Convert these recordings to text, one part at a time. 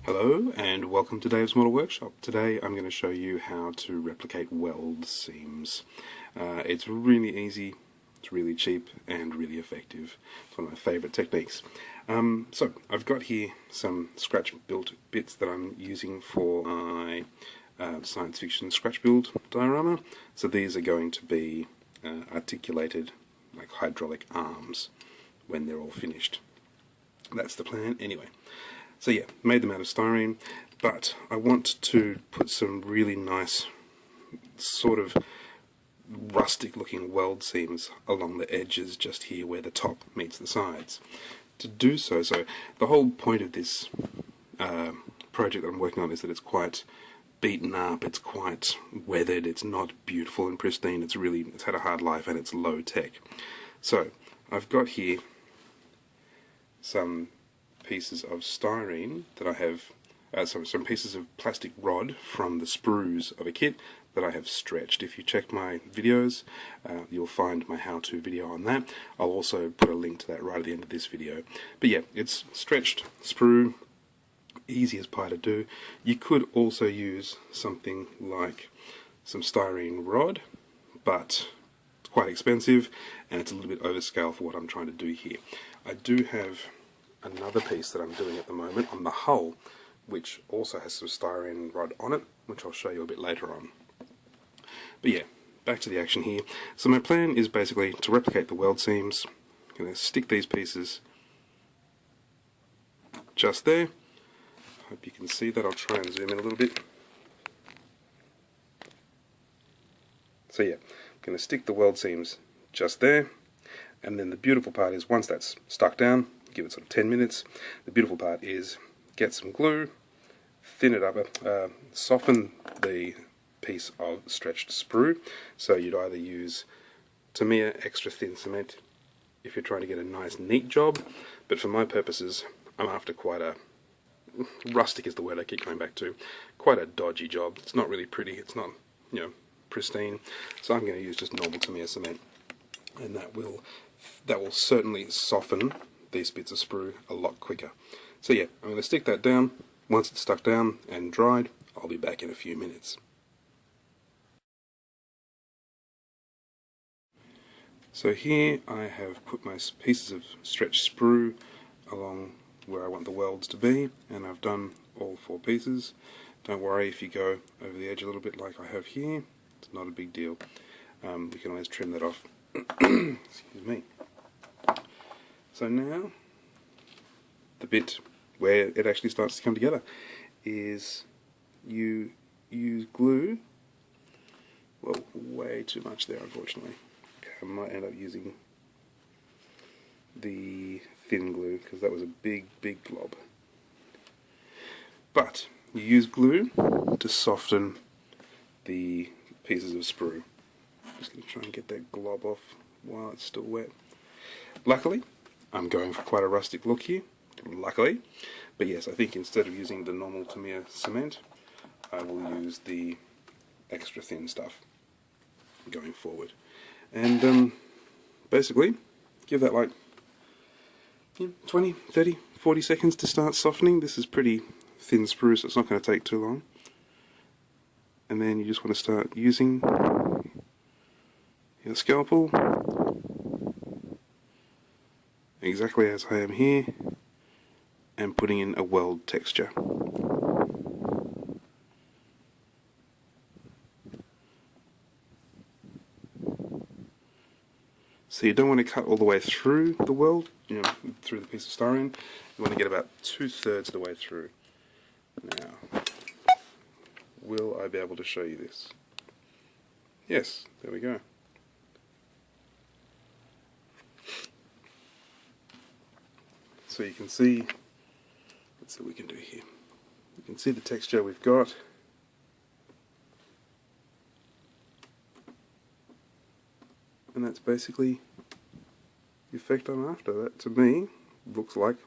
Hello and welcome to Dave's Model Workshop. Today I'm going to show you how to replicate weld seams. It's really easy, it's really cheap and really effective. It's one of my favourite techniques. So I've got here some scratch built bits that I'm using for my science fiction scratch build diorama. So these are going to be articulated like hydraulic arms when they're all finished. That's the plan anyway. So yeah, made them out of styrene, but I want to put some really nice sort of rustic looking weld seams along the edges just here where the top meets the sides. To do so, the whole point of this project that I'm working on is that it's quite beaten up, it's quite weathered, it's not beautiful and pristine, it's had a hard life and it's low tech. So I've got here some pieces of styrene that I have, some pieces of plastic rod from the sprues of a kit that I have stretched. If you check my videos, you'll find my how-to video on that. I'll also put a link to that right at the end of this video. But yeah, it's stretched sprue, easy as pie to do. You could also use something like some styrene rod, but it's quite expensive and it's a little bit overscale for what I'm trying to do here. I do have another piece that I'm doing at the moment on the hull, which also has some styrene rod on it, which I'll show you a bit later on. But yeah, back to the action here. So my plan is basically to replicate the weld seams. I'm going to stick these pieces just there. Hope you can see that. I'll try and zoom in a little bit. So yeah, I'm going to stick the weld seams just there, and then the beautiful part is once that's stuck down, give it sort of 10 minutes. The beautiful part is get some glue, thin it up, soften the piece of stretched sprue. So you'd either use Tamiya extra thin cement if you're trying to get a nice neat job, but for my purposes I'm after quite a, rustic is the word I keep going back to, quite a dodgy job. It's not really pretty, it's not, you know, pristine, so I'm going to use just normal Tamiya cement, and that will certainly soften these bits of sprue a lot quicker. So yeah, I'm going to stick that down. Once it's stuck down and dried, I'll be back in a few minutes. So here I have put my pieces of stretched sprue along where I want the welds to be, and I've done all 4 pieces. Don't worry if you go over the edge a little bit like I have here, it's not a big deal. We can always trim that off. Excuse me. So now, the bit where it actually starts to come together is you use glue. Well, way too much there, unfortunately. Okay, I might end up using the thin glue because that was a big glob. But you use glue to soften the pieces of sprue. I'm just going to try and get that glob off while it's still wet. Luckily, I'm going for quite a rustic look here, luckily, but yes, I think instead of using the normal Tamiya cement, I will use the extra thin stuff going forward. And basically, give that like 20, 30, 40 seconds to start softening. This is pretty thin sprue, so it's not going to take too long. And then you just want to start using your scalpel, exactly as I am here, and putting in a weld texture. So you don't want to cut all the way through the weld, you know, through the piece of styrene. You want to get about 2/3 of the way through. Now, will I be able to show you this? Yes, there we go. So you can see, let's see what we can do here. You can see the texture we've got. And that's basically the effect I'm after. That, to me, looks like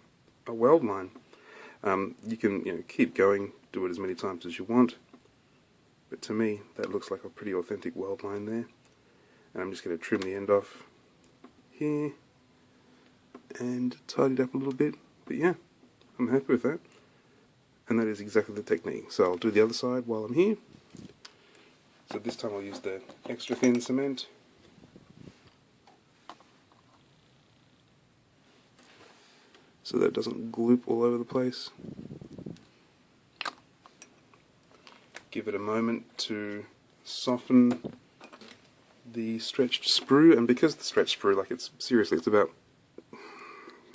a weld line. You can keep going, do it as many times as you want, but to me that looks like a pretty authentic weld line there. And I'm just going to trim the end off here and tidy it up a little bit. But yeah, I'm happy with that. And that is exactly the technique. So I'll do the other side while I'm here. So this time I'll use the extra thin cement. So that it doesn't gloop all over the place. Give it a moment to soften the stretched sprue, and because the stretched sprue, like it's about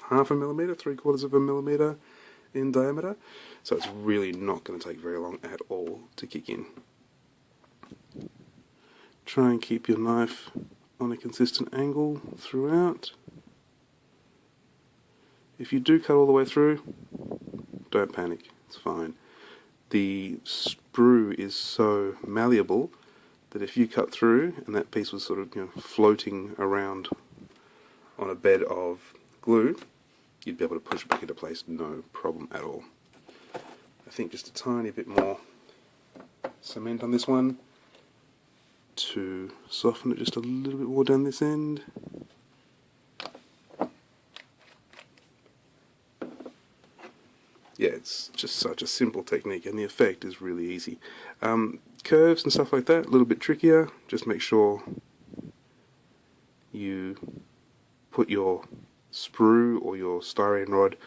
half a millimetre, 3/4 of a millimetre in diameter, so it's really not going to take very long at all to kick in. Try and keep your knife on a consistent angle throughout. If you do cut all the way through, don't panic, it's fine. The sprue is so malleable that if you cut through and that piece was sort of floating around on a bed of glue, you'd be able to push it back into place, no problem at all. I think just a tiny bit more cement on this one to soften it just a little bit more down this end. Yeah, it's just such a simple technique and the effect is really easy. Curves and stuff like that, a little bit trickier. Just make sure you put your sprue or your styrene rod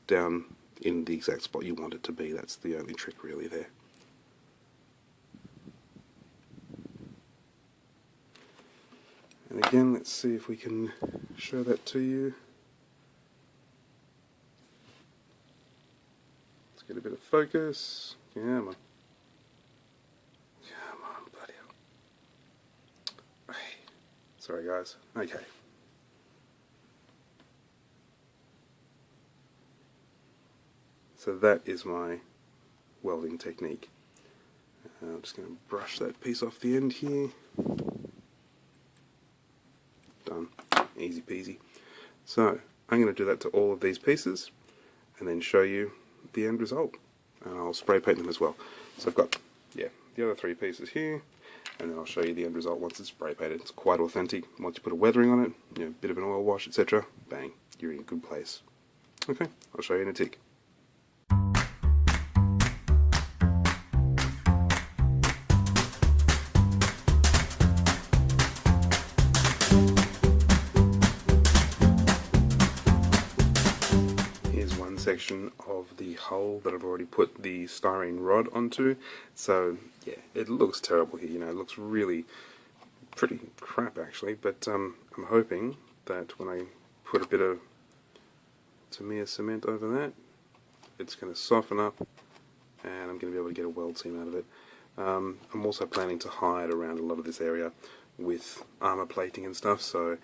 down in the exact spot you want it to be. That's the only trick really there. And again, let's see if we can show that to you. Let's get a bit of focus. Come on. Come on, bloody hell. Sorry guys. Okay. So that is my welding technique. I'm just going to brush that piece off the end here. Done. Easy peasy. So I'm going to do that to all of these pieces and then show you the end result. And I'll spray paint them as well. So I've got, the other three pieces here, and then I'll show you the end result once it's spray painted. It's quite authentic. Once you put a weathering on it, a bit of an oil wash, etc., bang, you're in a good place. Okay, I'll show you in a tick. Section of the hull that I've already put the styrene rod onto. So yeah, it looks terrible here, it looks really pretty crap actually, but I'm hoping that when I put a bit of tamiya cement over that, it's going to soften up and I'm going to be able to get a weld seam out of it. I'm also planning to hide around a lot of this area with armor plating and stuff, so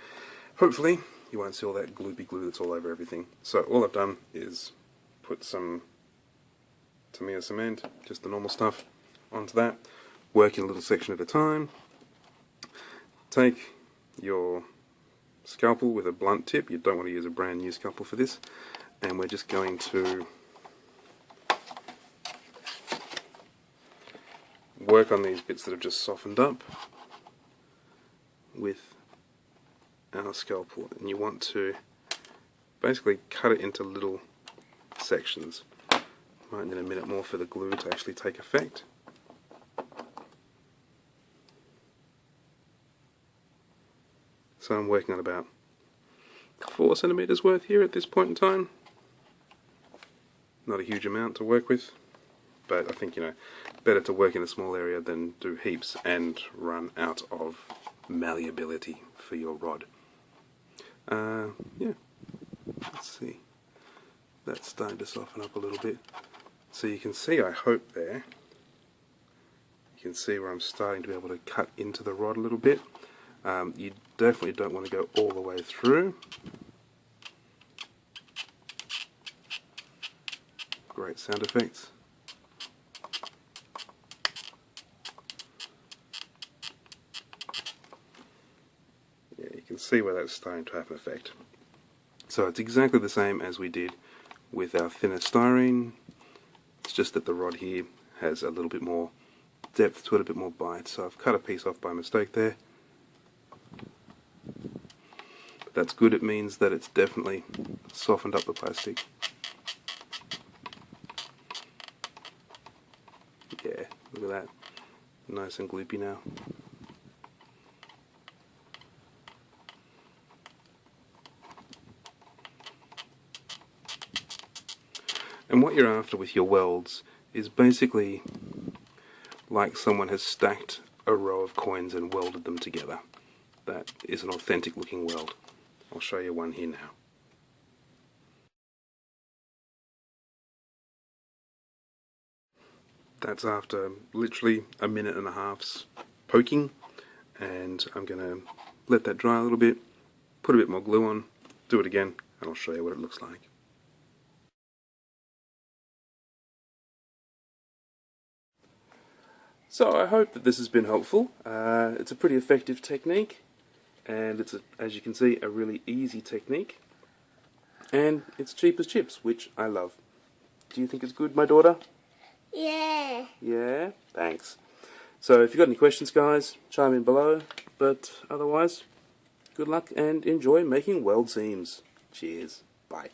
hopefully you won't see all that gloopy glue that's all over everything. So all I've done is put some tamiya cement, just the normal stuff, onto that, work in a little section at a time. Take your scalpel with a blunt tip, you don't want to use a brand new scalpel for this, and we're just going to work on these bits that have just softened up with our scalpel, and you want to basically cut it into little sections. Might need a minute more for the glue to actually take effect. So I'm working on about 4 centimeters worth here at this point in time. Not a huge amount to work with, but I think better to work in a small area than do heaps and run out of malleability for your rod. Yeah, let's see, that's starting to soften up a little bit, so you can see, I hope there, you can see where I'm starting to be able to cut into the rod a little bit. You definitely don't want to go all the way through. Great sound effects. You can see where that's starting to have an effect. So it's exactly the same as we did with our thinner styrene. It's just that the rod here has a little bit more depth to it, a bit more bite. So I've cut a piece off by mistake there. But that's good, it means that it's definitely softened up the plastic. nice and gloopy now. And what you're after with your welds is basically like someone has stacked a row of coins and welded them together. That is an authentic looking weld. I'll show you one here now. That's after literally a minute and a half's poking, and I'm going to let that dry a little bit, put a bit more glue on, do it again, and I'll show you what it looks like. So I hope that this has been helpful. It's a pretty effective technique, and it's, as you can see, a really easy technique, and it's cheap as chips, which I love. Do you think it's good, my daughter? Yeah. Yeah? Thanks. So if you've got any questions, guys, chime in below, but otherwise, good luck and enjoy making weld seams. Cheers. Bye.